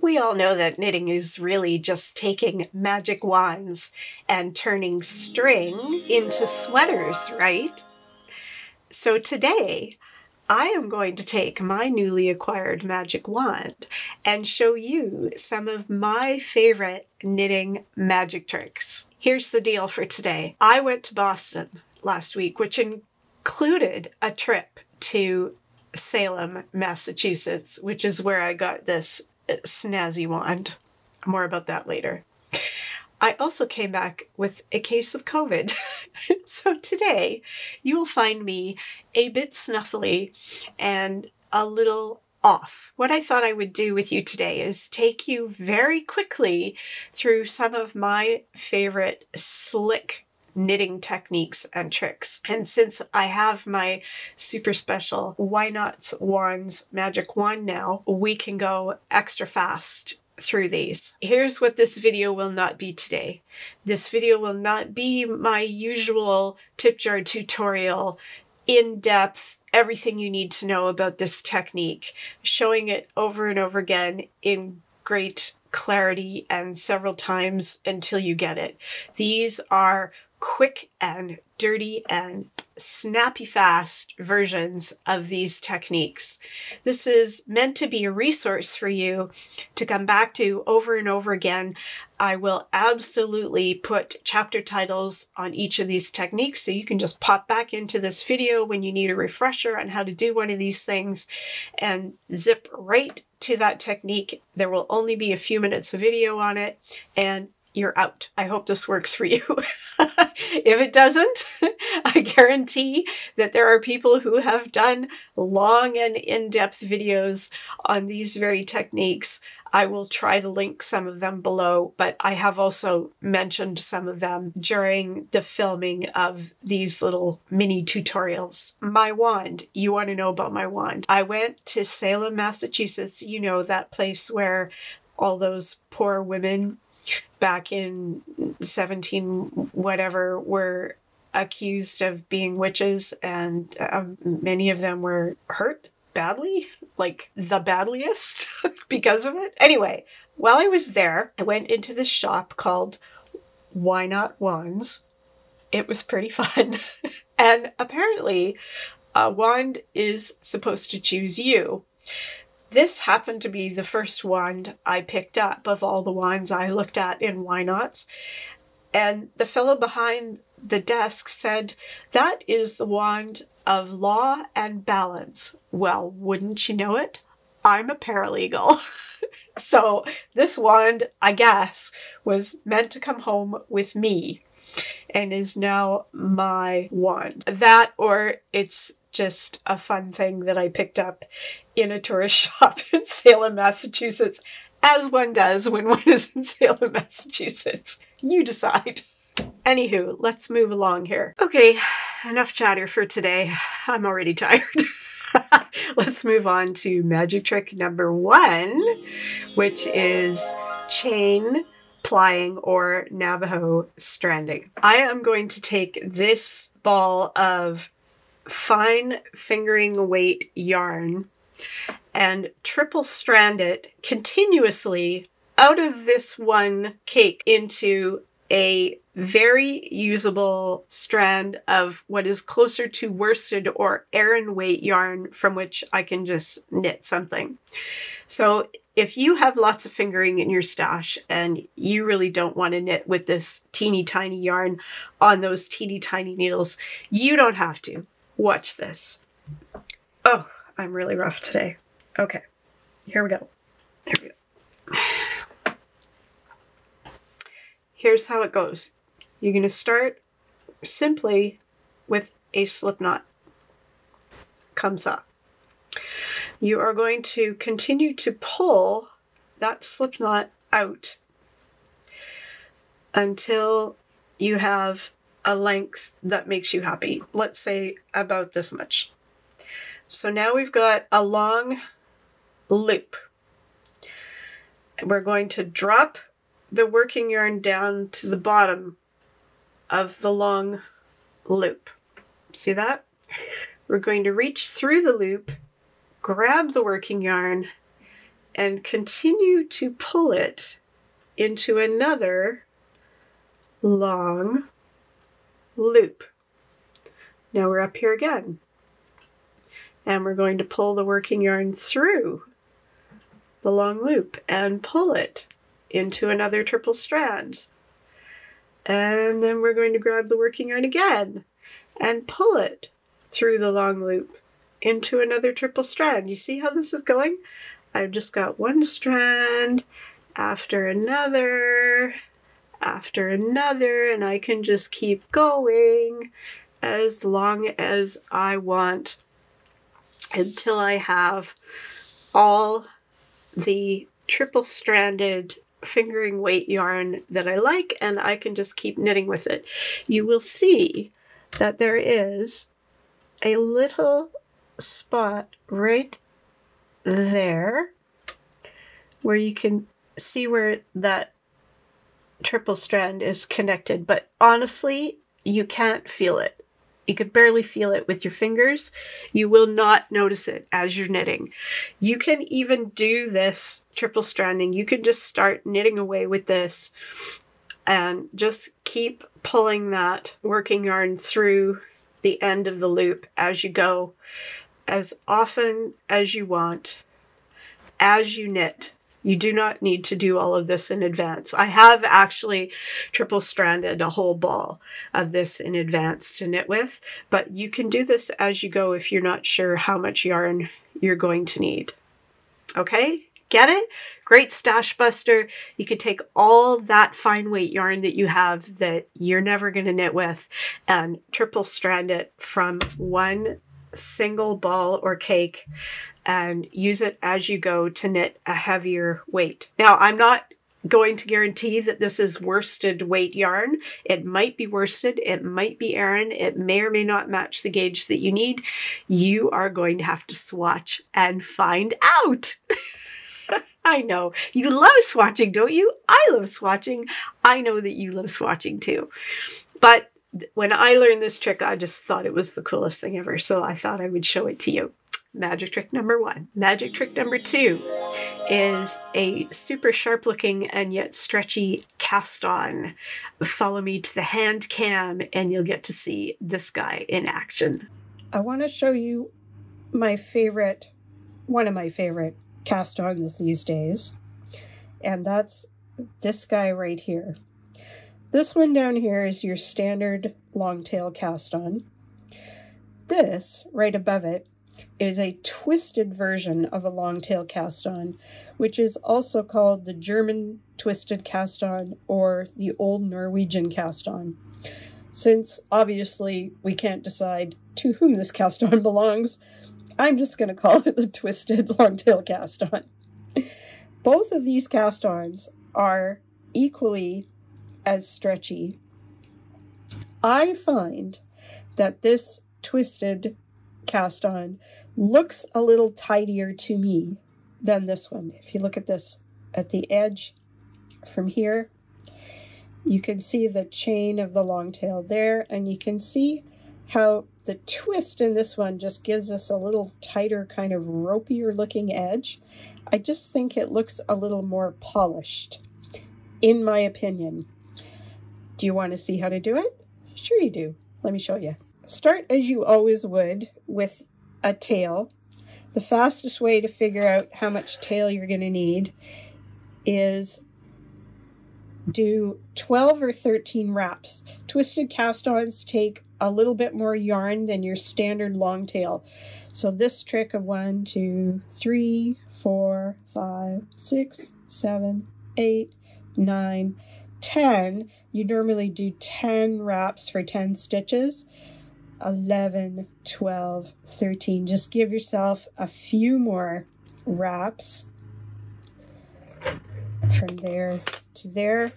We all know that knitting is really just taking magic wands and turning string into sweaters, right? So today, I am going to take my newly acquired magic wand and show you some of my favorite knitting magic tricks. Here's the deal for today. I went to Boston last week, which included a trip to Salem, Massachusetts, which is where I got this snazzy wand. More about that later. I also came back with a case of COVID. So today you will find me a bit snuffly and a little off. What I thought I would do with you today is take you very quickly through some of my favorite slick knitting techniques and tricks. And since I have my super special Whynott Wands magic wand now, we can go extra fast through these. Here's what this video will not be today. This video will not be my usual tip jar tutorial, in-depth, everything you need to know about this technique, showing it over and over again in great clarity and several times until you get it. These are quick and dirty and snappy fast versions of these techniques. This is meant to be a resource for you to come back to over and over again. I will absolutely put chapter titles on each of these techniques so you can just pop back into this video when you need a refresher on how to do one of these things and zip right to that technique. There will only be a few minutes of video on it and you're out. I hope this works for you. If it doesn't, I guarantee that there are people who have done long and in-depth videos on these very techniques. I will try to link some of them below, but I have also mentioned some of them during the filming of these little mini tutorials. My wand. You want to know about my wand. I went to Salem, Massachusetts. You know, that place where all those poor women back in 17 whatever were accused of being witches, and many of them were hurt badly, like the badliest because of it. Anyway, while I was there, I went into this shop called Whynott Wands. It was pretty fun. And apparently a wand is supposed to choose you. This happened to be the first wand I picked up of all the wands I looked at in Whynotts. And the fellow behind the desk said, "That is the wand of law and balance." Well, wouldn't you know it? I'm a paralegal. So this wand, I guess, was meant to come home with me and is now my wand. That, or it's just a fun thing that I picked up in a tourist shop in Salem, Massachusetts, as one does when one is in Salem, Massachusetts. You decide. Anywho, let's move along here. Okay, enough chatter for today. I'm already tired. Let's move on to magic trick number 1, which is chain plying or Navajo stranding. I am going to take this ball of fine fingering weight yarn and triple strand it continuously out of this one cake into a very usable strand of what is closer to worsted or Aran weight yarn from which I can just knit something. So if you have lots of fingering in your stash and you really don't want to knit with this teeny tiny yarn on those teeny tiny needles, you don't have to. Watch this. Oh, I'm really rough today. Okay, here we go. Here we go. Here's how it goes. You're going to start simply with a slip knot. Comes up. You are going to continue to pull that slip knot out until you have a length that makes you happy. Let's say about this much. So now we've got a long loop. We're going to drop the working yarn down to the bottom of the long loop. See that? We're going to reach through the loop, grab the working yarn, and continue to pull it into another long loop. Now we're up here again, and we're going to pull the working yarn through the long loop and pull it into another triple strand. And then we're going to grab the working yarn again and pull it through the long loop into another triple strand. You see how this is going? I've just got one strand after another, and I can just keep going as long as I want until I have all the triple stranded fingering weight yarn that I like, and I can just keep knitting with it. You will see that there is a little spot right there where you can see where that triple strand is connected, but honestly, you can't feel it. You could barely feel it with your fingers. You will not notice it as you're knitting. You can even do this triple stranding. You can just start knitting away with this and just keep pulling that working yarn through the end of the loop as you go, as often as you want, as you knit. You do not need to do all of this in advance. I have actually triple stranded a whole ball of this in advance to knit with, but you can do this as you go if you're not sure how much yarn you're going to need. Okay, get it? Great stash buster. You can take all that fine weight yarn that you have that you're never going to knit with and triple strand it from one single ball or cake and use it as you go to knit a heavier weight. Now, I'm not going to guarantee that this is worsted weight yarn. It might be worsted, it might be Aran, it may or may not match the gauge that you need. You are going to have to swatch and find out. I know. You love swatching, don't you? I love swatching. I know that you love swatching too. But when I learned this trick, I just thought it was the coolest thing ever, so I thought I would show it to you. Magic trick number 1. Magic trick number 2 is a super sharp looking and yet stretchy cast on. Follow me to the hand cam and you'll get to see this guy in action. I want to show you my favorite, one of my favorite cast ons these days, and that's this guy right here. This one down here is your standard long tail cast on. This right above it is a twisted version of a long tail cast on, which is also called the German twisted cast on or the old Norwegian cast on. Since obviously we can't decide to whom this cast on belongs, I'm just going to call it the twisted long tail cast on. Both of these cast ons are equally as stretchy. I find that this twisted cast on looks a little tidier to me than this one. If you look at this at the edge from here, you can see the chain of the long tail there, and you can see how the twist in this one just gives us a little tighter, kind of ropier looking edge. I just think it looks a little more polished, in my opinion. Do you want to see how to do it? Sure you do. Let me show you. Start as you always would with a tail. The fastest way to figure out how much tail you're going to need is do 12 or 13 wraps. Twisted cast-ons take a little bit more yarn than your standard long tail. So this trick of 1, 2, 3, 4, 5, 6, 7, 8, 9, 10. You normally do 10 wraps for 10 stitches. 11, 12, 13. Just give yourself a few more wraps from there to there,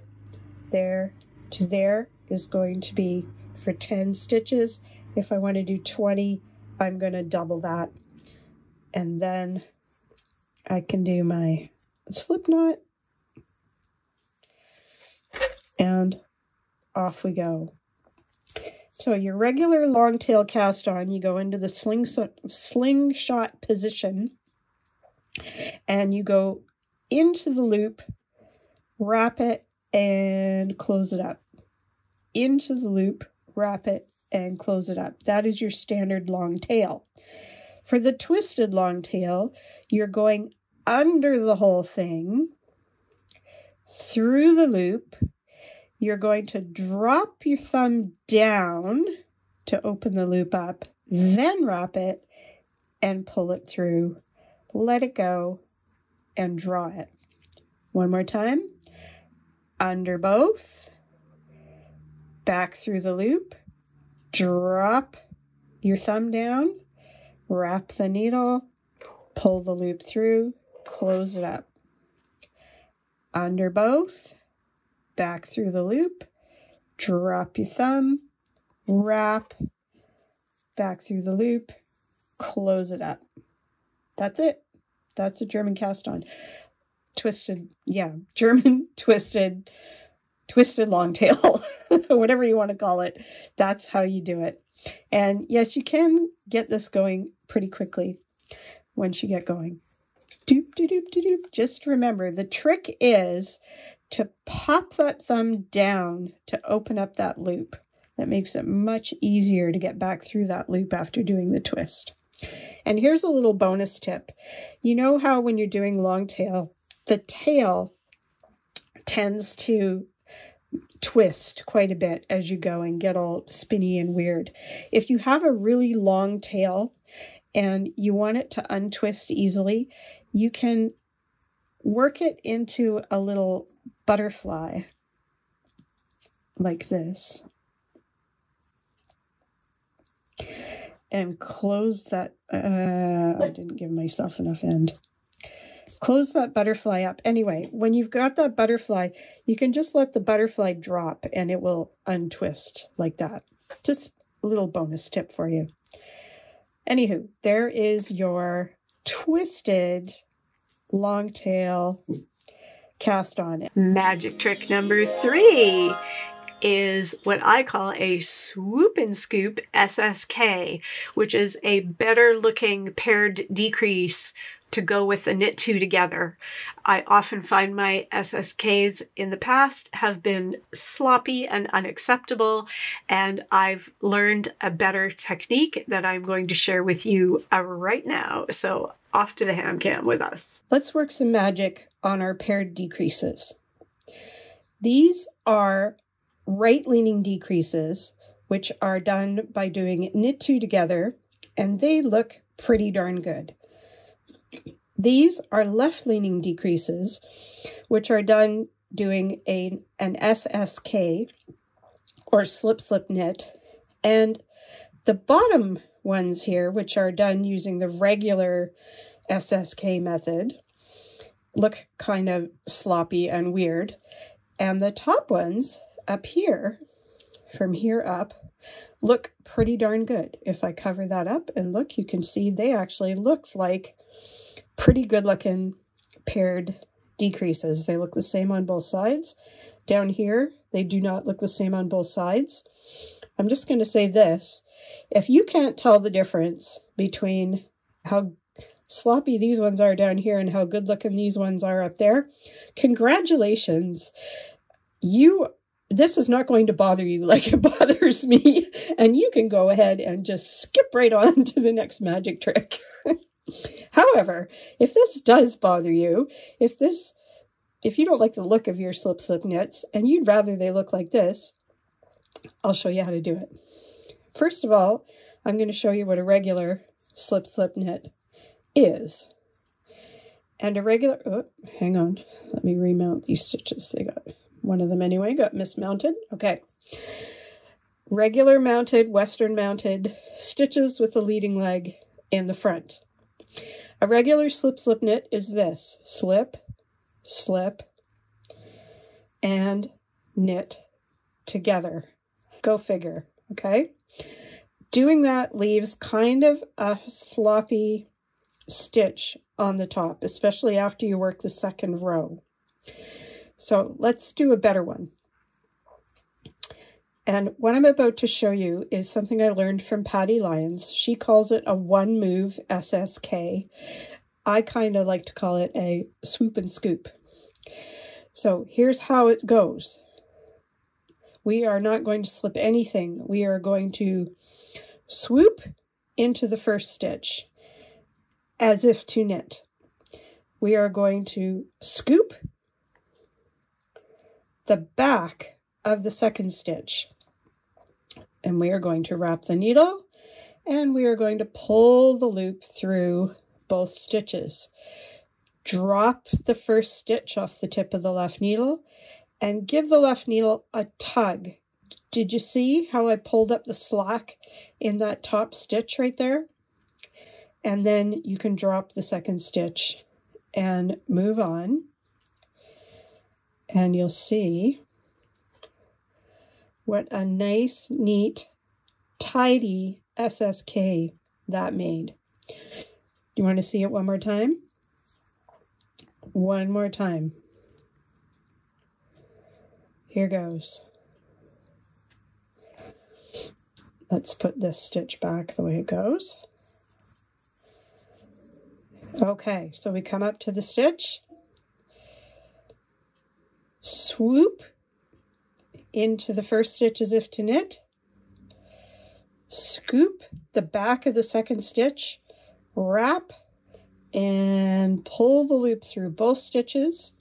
there to there is going to be for 10 stitches. If I want to do 20, I'm going to double that. And then I can do my slip knot. And off we go. So your regular long tail cast on, you go into the slingshot position and you go into the loop, wrap it, and close it up. Into the loop, wrap it, and close it up. That is your standard long tail. For the twisted long tail, you're going under the whole thing, through the loop. You're going to drop your thumb down to open the loop up, then wrap it and pull it through. Let it go and draw it. One more time. Under both, back through the loop, drop your thumb down, wrap the needle, pull the loop through, close it up. Under both, back through the loop, drop your thumb, wrap, back through the loop, close it up. That's it. That's a German cast on. Twisted, yeah, German twisted long tail, whatever you want to call it. That's how you do it. And yes, you can get this going pretty quickly once you get going. Doop, doop, doop, doop, doop. Just remember, the trick is to pop that thumb down to open up that loop. That makes it much easier to get back through that loop after doing the twist. And here's a little bonus tip. You know how when you're doing long tail, the tail tends to twist quite a bit as you go and get all spinny and weird. If you have a really long tail and you want it to untwist easily, you can work it into a little butterfly like this and close that. I didn't give myself enough end. Close that butterfly up. Anyway, when you've got that butterfly, you can just let the butterfly drop and it will untwist like that. Just a little bonus tip for you. Anywho, there is your twisted long tail cast on it. Magic trick number 3 is what I call a Swoop and Scoop SSK, which is a better looking paired decrease to go with the knit two together. I often find my SSKs in the past have been sloppy and unacceptable, and I've learned a better technique that I'm going to share with you right now. So off to the ham cam with us. Let's work some magic on our paired decreases. These are right-leaning decreases, which are done by doing knit two together, and they look pretty darn good. These are left-leaning decreases, which are done doing an SSK, or slip-slip knit, and the bottom ones here, which are done using the regular SSK method, look kind of sloppy and weird, and the top ones up here, from here up, look pretty darn good. If I cover that up and look, you can see they actually look like pretty good looking paired decreases. They look the same on both sides. Down here, they do not look the same on both sides. I'm just going to say this. If you can't tell the difference between how sloppy these ones are down here and how good looking these ones are up there, congratulations. This is not going to bother you like it bothers me, and you can go ahead and just skip right on to the next magic trick. However, if this does bother you, if you don't like the look of your slip-slip knits and you'd rather they look like this, I'll show you how to do it. First of all, I'm going to show you what a regular slip-slip knit is. And a regular, oh, hang on, let me remount these stitches. They got, one of them anyway, got mismounted. Okay. Regular mounted, Western mounted stitches with the leading leg in the front. A regular slip-slip knit is this: slip, slip, and knit together. Go figure, okay? Doing that leaves kind of a sloppy stitch on the top, especially after you work the second row. So let's do a better one. And what I'm about to show you is something I learned from Lyons. She calls it a one-move SSK. I kind of like to call it a swoop and scoop. So here's how it goes. We are not going to slip anything. We are going to swoop into the first stitch as if to knit. We are going to scoop the back of the second stitch, and we are going to wrap the needle, and we are going to pull the loop through both stitches. Drop the first stitch off the tip of the left needle and give the left needle a tug. Did you see how I pulled up the slack in that top stitch right there? And then you can drop the second stitch and move on. And you'll see what a nice, neat, tidy SSK that made. Do you want to see it one more time? One more time. Here goes. Let's put this stitch back the way it goes. Okay, so we come up to the stitch, swoop into the first stitch as if to knit, scoop the back of the second stitch, wrap, and pull the loop through both stitches,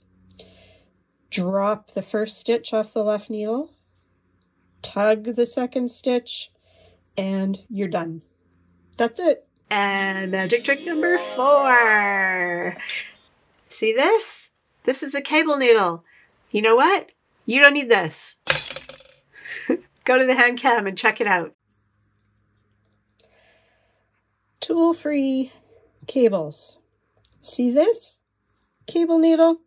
drop the first stitch off the left needle, tug the second stitch, and you're done. That's it. And magic trick number 4. See this? This is a cable needle. You know what? You don't need this. Go to the hand cam and check it out. Tool-free cables. See this? Cable needle?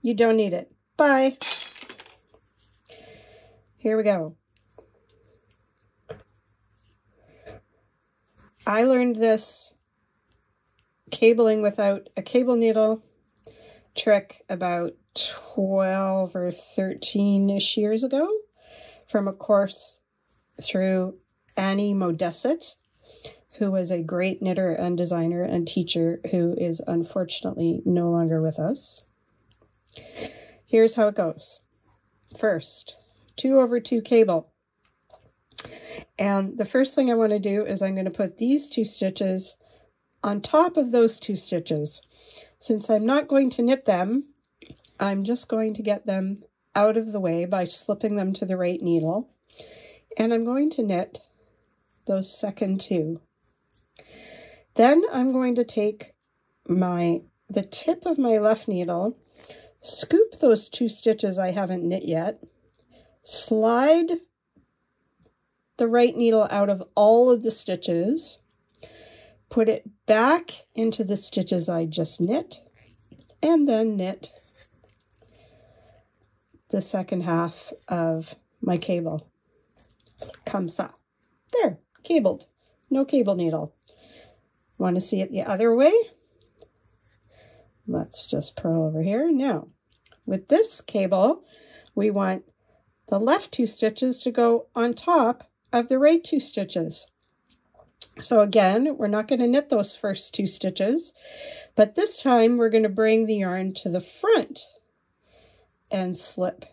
You don't need it. Bye. Here we go. I learned this cabling without a cable needle trick about 12 or 13-ish years ago from a course through Annie Modesset, who was a great knitter and designer and teacher who is unfortunately no longer with us. Here's how it goes. First, 2/2 cable. And the first thing I want to do is I'm going to put these 2 stitches on top of those 2 stitches. Since I'm not going to knit them, I'm just going to get them out of the way by slipping them to the right needle. And I'm going to knit those second 2. Then I'm going to take the tip of my left needle, scoop those 2 stitches I haven't knit yet, slide the right needle out of all of the stitches, put it back into the stitches I just knit, and then knit the second half of my cable. Comme ça. There, cabled. No cable needle. Want to see it the other way? Let's just purl over here. Now, with this cable, we want the left 2 stitches to go on top of the right 2 stitches. So again, we're not going to knit those first 2 stitches, but this time we're going to bring the yarn to the front and slip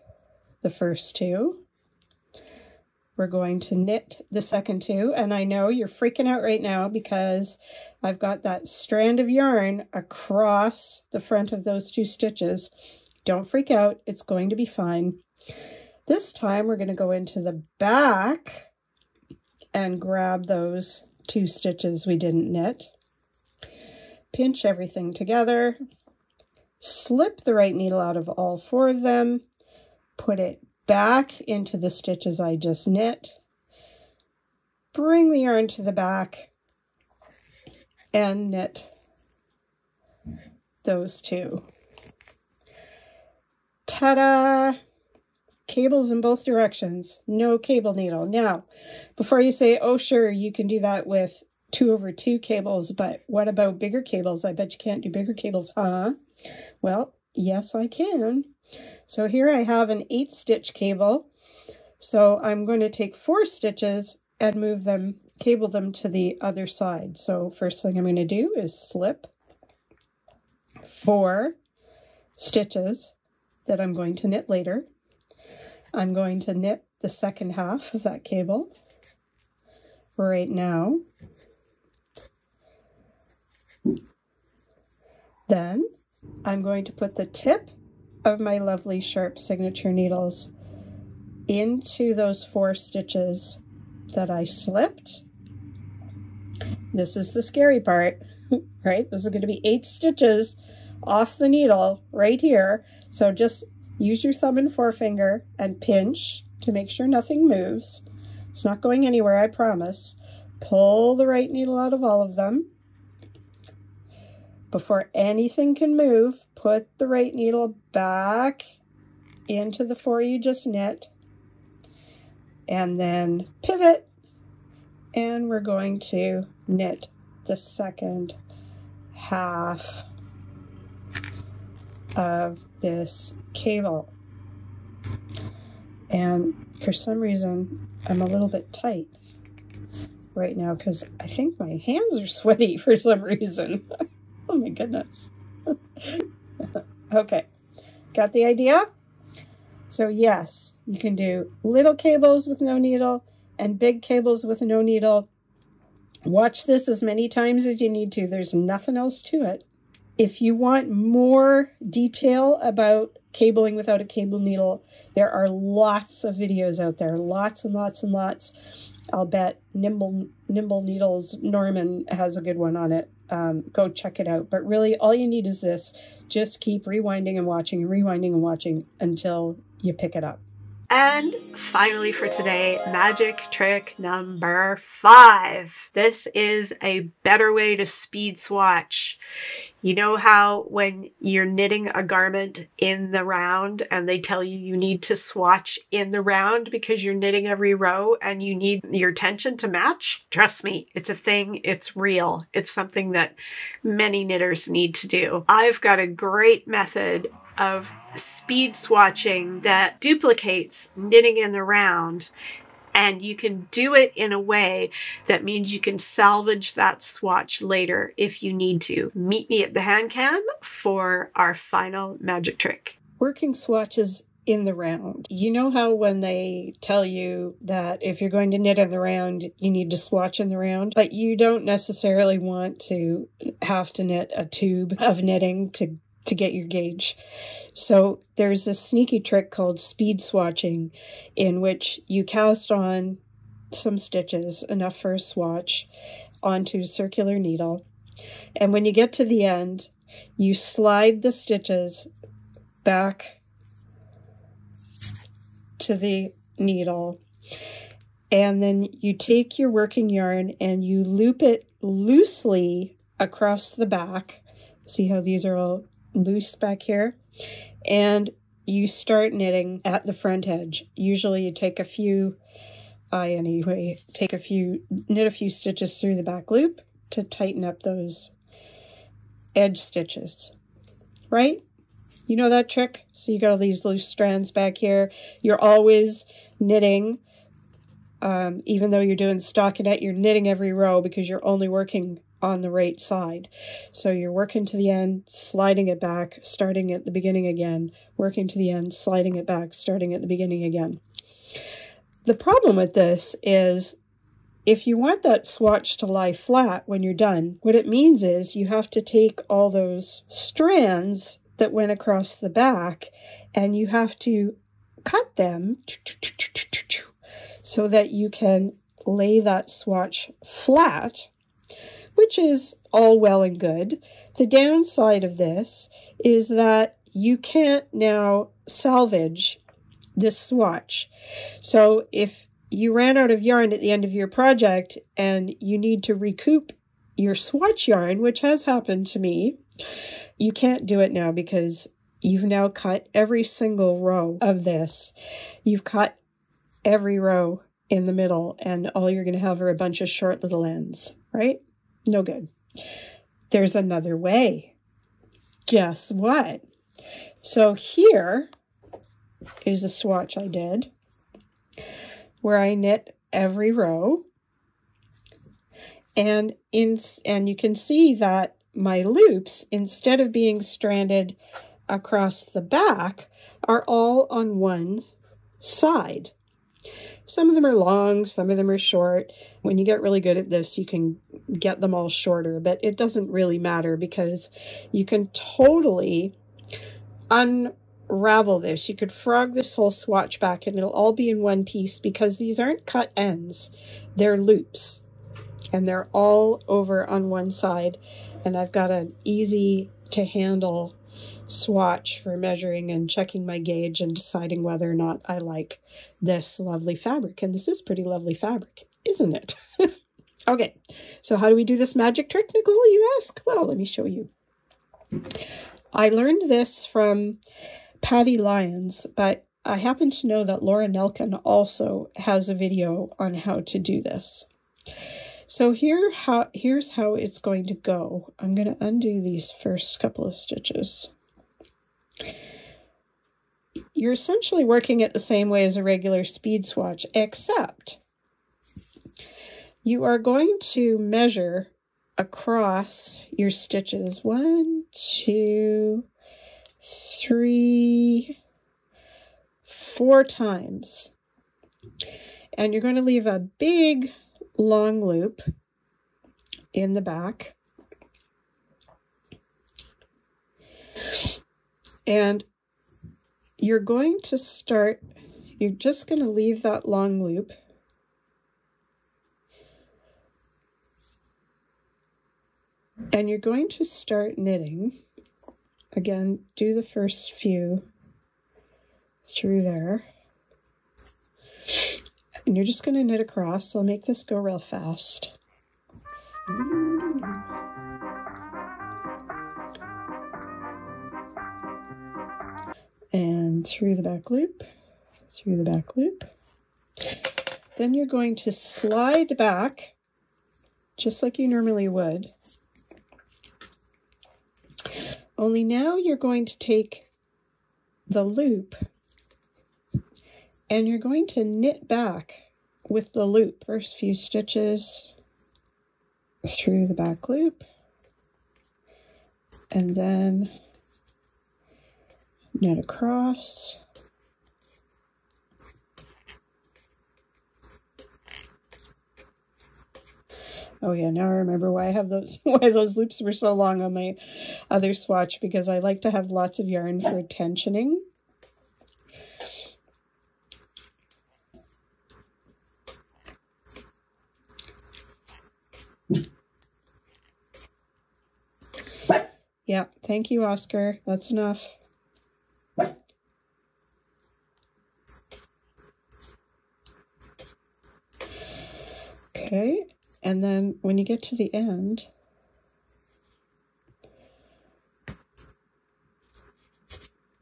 the first 2. We're going to knit the second 2, and I know you're freaking out right now because I've got that strand of yarn across the front of those 2 stitches. Don't freak out, it's going to be fine. This time we're going to go into the back and grab those 2 stitches we didn't knit. Pinch everything together, slip the right needle out of all 4 of them, put it back into the stitches I just knit, bring the yarn to the back, and knit those 2. Ta-da! Cables in both directions, no cable needle. Now, before you say, oh sure, you can do that with 2/2 cables, but what about bigger cables? I bet you can't do bigger cables, huh? Well, yes I can. So here I have an 8-stitch cable. So I'm going to take 4 stitches and move them, cable them to the other side. So first thing I'm going to do is slip 4 stitches that I'm going to knit later. I'm going to knit the second half of that cable right now. Then I'm going to put the tip of my lovely sharp signature needles into those 4 stitches that I slipped. This is the scary part, right? This is going to be 8 stitches off the needle right here. So just use your thumb and forefinger and pinch to make sure nothing moves. It's not going anywhere, I promise. Pull the right needle out of all of them. Before anything can move, put the right needle back into the 4 you just knit. And then pivot. And we're going to knit the second half of this cable. And for some reason, I'm a little bit tight right now because I think my hands are sweaty for some reason. Oh my goodness. Okay, got the idea? So yes, you can do little cables with no needle and big cables with no needle. Watch this as many times as you need to. There's nothing else to it. If you want more detail about cabling without a cable needle, there are lots of videos out there. Lots and lots and lots. I'll bet Nimble Needles Norman has a good one on it. Go check it out. But really, all you need is this. Just keep rewinding and watching until you pick it up. And finally for today, magic trick number 5. This is a better way to speed swatch. You know how when you're knitting a garment in the round and they tell you you need to swatch in the round because you're knitting every row and you need your tension to match? Trust me, it's a thing, it's real. It's something that many knitters need to do. I've got a great method of speed swatching that duplicates knitting in the round, and you can do it in a way that means you can salvage that swatch later if you need to. Meet me at the hand cam for our final magic trick. Working swatches in the round. You know how when they tell you that if you're going to knit in the round, you need to swatch in the round, but you don't necessarily want to have to knit a tube of knitting to get your gauge. So there's a sneaky trick called speed swatching, in which you cast on some stitches, enough for a swatch, onto a circular needle. And when you get to the end, you slide the stitches back to the needle. And then you take your working yarn and you loop it loosely across the back. See how these are all loose back here, and you start knitting at the front edge. Usually you take a few, knit a few stitches through the back loop to tighten up those edge stitches, right? You know that trick? So you got all these loose strands back here. You're always knitting, even though you're doing stockinette, you're knitting every row because you're only working on the right side. So you're working to the end, sliding it back, starting at the beginning again, working to the end, sliding it back, starting at the beginning again. The problem with this is if you want that swatch to lie flat when you're done, what it means is you have to take all those strands that went across the back and you have to cut them so that you can lay that swatch flat, which is all well and good. The downside of this is that you can't now salvage this swatch. So if you ran out of yarn at the end of your project and you need to recoup your swatch yarn, which has happened to me, you can't do it now because you've now cut every single row of this. You've cut every row in the middle and all you're going to have are a bunch of short little ends, right? No good. There's another way. Guess what? So here is a swatch I did where I knit every row, and you can see that my loops, instead of being stranded across the back, are all on one side. Some of them are long, some of them are short. When you get really good at this, you can get them all shorter, but it doesn't really matter because you can totally unravel this. You could frog this whole swatch back and it'll all be in one piece because these aren't cut ends, they're loops. And they're all over on one side. And I've got an easy to handle swatch for measuring and checking my gauge and deciding whether or not I like this lovely fabric. And this is pretty lovely fabric, isn't it? Okay, so how do we do this magic trick, Nicole, you ask? Well, let me show you. I learned this from Lyons, but I happen to know that Laura Nelkin also has a video on how to do this. So here's how it's going to go. I'm going to undo these first couple of stitches. You're essentially working it the same way as a regular speed swatch, except you are going to measure across your stitches 1, 2, 3, 4 times. And you're going to leave a big long loop in the back. And you're going to start, you're just going to leave that long loop. And you're going to start knitting. Again, do the first few through there. And you're just going to knit across. I'll make this go real fast. And through the back loop, through the back loop. Then you're going to slide back, just like you normally would. Only now you're going to take the loop and you're going to knit back with the loop. First few stitches through the back loop, and then knit across. Oh yeah, now I remember why I have those, why those loops were so long on my other swatch, because I like to have lots of yarn for tensioning. Yeah, thank you, Oscar. That's enough. Okay, and then when you get to the end,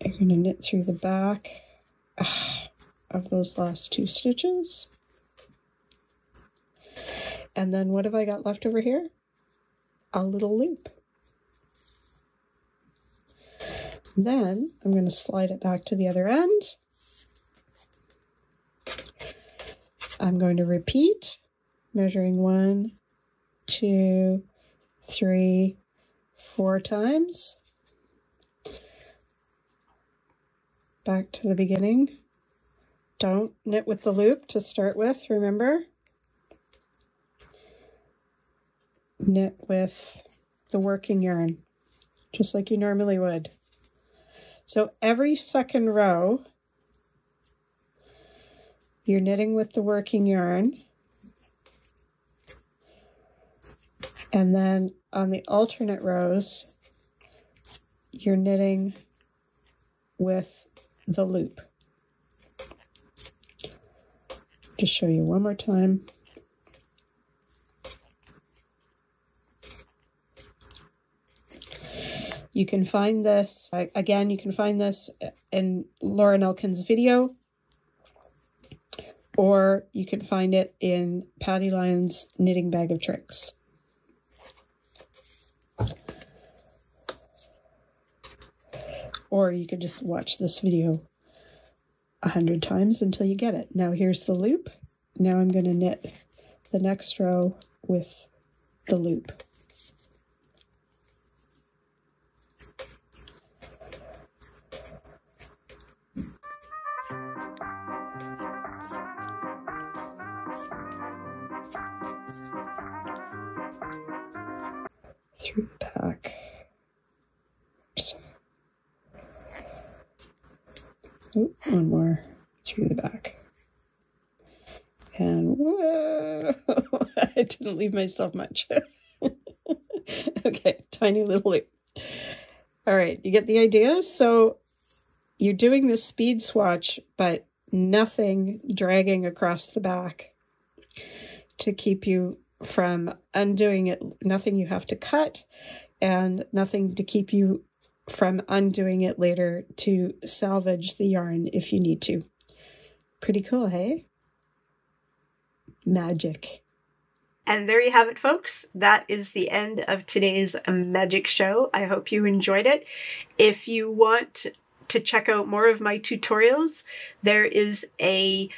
you're going to knit through the back of those last 2 stitches. And then what have I got left over here? A little loop. Then I'm going to slide it back to the other end. I'm going to repeat, measuring 1, 2, 3, 4 times. Back to the beginning. Don't knit with the loop to start with, remember? Knit with the working yarn, just like you normally would. So every second row, you're knitting with the working yarn. And then on the alternate rows, you're knitting with the loop. Just show you one more time. You can find this, again, you can find this in Laura Nelkin's video, or you can find it in Lyons' Knitting Bag of Tricks. Or you could just watch this video 100 times until you get it. Now here's the loop. Now I'm going to knit the next row with the loop. through the back. Ooh, one more through the back. And whoa, I didn't leave myself much. Okay, tiny little loop. All right, you get the idea? So you're doing this speed swatch, but nothing dragging across the back to keep you from undoing it. Nothing you have to cut, and nothing to keep you from undoing it later to salvage the yarn if you need to. Pretty cool, hey? Magic. And there you have it, folks. That is the end of today's magic show. I hope you enjoyed it. If you want to check out more of my tutorials, there is a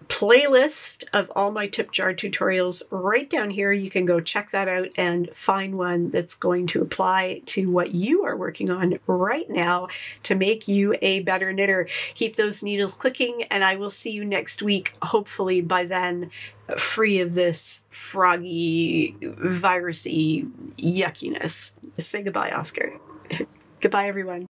playlist of all my tip jar tutorials right down here. You can go check that out and find one that's going to apply to what you are working on right now to make you a better knitter. Keep those needles clicking, and I will see you next week, hopefully by then free of this froggy, virusy yuckiness. Say goodbye, Oscar. Goodbye, everyone.